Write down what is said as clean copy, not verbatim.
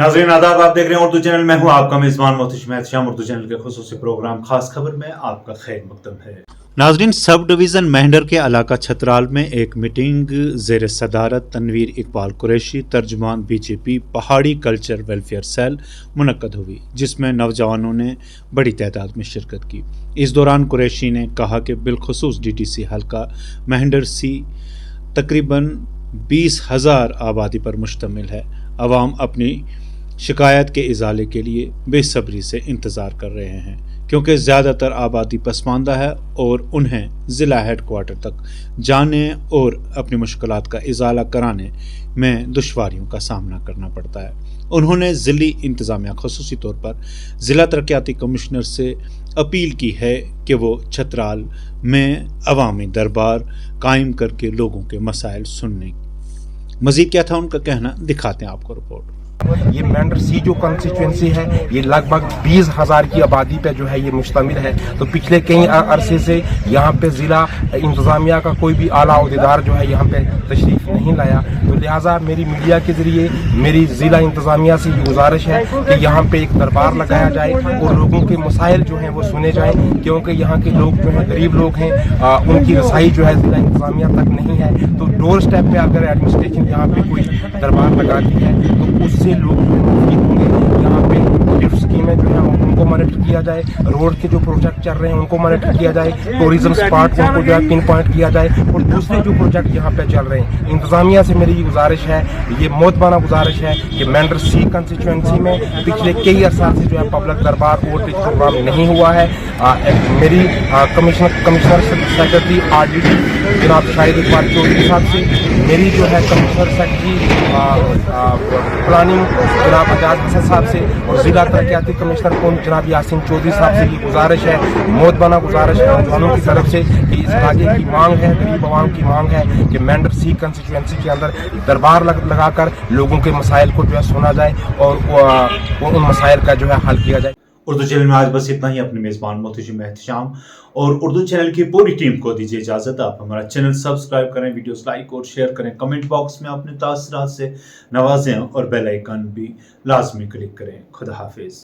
नाज़रीन आदाब, आप देख रहे हैं उर्दू चैनल। मैं हूं आपका मेज़बान मोहतशिम एहतशाम। उर्दू चैनल के खुसूसी प्रोग्राम खास खबर में आपका खैर मकदम है। नाज़रीन, सब डिवीज़न मेहंडर के इलाका छतराल में एक मीटिंग ज़ेर सदारत तनवीर इकबाल कुरैशी तर्जुमान बीजेपी पहाड़ी कल्चर वेलफेयर सेल मुनक्कद हुई, जिसमें नौजवानों ने बड़ी तादाद में शिरकत की। इस दौरान कुरैशी ने कहा कि बिलखुसूस DTC हल्का मेहंडर सी तकरीबन 20,000 आबादी पर मुश्तमिल है। अवाम अपनी शिकायत के इजाले के लिए बेसब्री से इंतज़ार कर रहे हैं, क्योंकि ज़्यादातर आबादी पसमानदा है और उन्हें ज़िला हेड क्वार्टर तक जाने और अपनी मुश्किलात का इजाला कराने में दुश्वारियों का सामना करना पड़ता है। उन्होंने ज़िली इंतज़ामिया ख़ुसूसी तौर पर ज़िला तरक्याती कमिश्नर से अपील की है कि वो छतराल में अवामी दरबार कायम करके लोगों के मसाइल सुनने। मज़ीद क्या था उनका कहना, दिखाते हैं आपको रिपोर्ट। ये मेहंडर सी जो कंस्टिट्यूंसी है, ये लगभग 20,000 की आबादी पे जो है ये मुश्तमिल है। तो पिछले कई अरसे से यहाँ पे ज़िला इंतज़ामिया का कोई भी आला अहदेदार जो है यहाँ पे तशरीफ़ नहीं लाया। तो लिहाजा मेरी मीडिया के ज़रिए मेरी ज़िला इंतज़ामिया से ये गुजारिश है कि यहाँ पे एक दरबार लगाया जाए और लोगों के मसाइल जो हैं वो सुने जाएँ, क्योंकि यहाँ के लोग जो हैं गरीब लोग हैं, उनकी रसाई जो है ज़िला इंतज़ामिया तक नहीं है। तो डोर स्टेप पे अगर एडमिनिस्ट्रेशन यहाँ पे कोई दरबार लगाती है तो उससे लोग जो है मुफीद होंगे। यहाँ पे लिफ्ट स्कीमें जो है उनको मॉनिटर किया जाए, रोड के जो प्रोजेक्ट चल रहे हैं उनको मॉनिटर किया जाए, टूरिज्म स्पॉट उनको जो है पिन पॉइंट किया जाए, और दूसरे जो प्रोजेक्ट यहाँ पे चल रहे हैं। इंतज़ामिया से मेरी गुजारिश है, ये मोतबाना गुजारिश है कि मेहंडर सी कंस्टिट्यूंसी में पिछले कई अरसा से जो है पब्लिक दरबार और प्रोग्राम नहीं हुआ है। मेरी कमिश्नर सेक्रेटरी RDD जनाब शाहिद इकबाल चौधरी साहब से, मेरी जो है कमिश्नर सेक्रेटरी प्लानिंग जनाब आजाद हसन साहब से, और ज़िला तरक्याती कमिश्नर कौन जनाब यासीन चौधरी साहब से ये गुजारिश है, मोतबाना गुजारिश है नौजवानों की तरफ से कि इस इलाके की मांग है, गरीब आवाम की मांग है कि मेहंडर सी कंस्टिट्यूंसी के अंदर दरबार लगाकर लोगों के मसाइल को जो है सुना जाए और उन मसाइल का जो है हल किया जाए। उर्दू चैनल में आज बस इतना ही। अपने मेज़बान मोहतशिम एहतशाम और उर्दू चैनल की पूरी टीम को दीजिए इजाज़त। आप हमारा चैनल सब्सक्राइब करें, वीडियोस लाइक और शेयर करें, कमेंट बॉक्स में अपने तासरात से नवाजें और बेल आइकन भी लाजमी क्लिक करें। खुदा हाफिज़।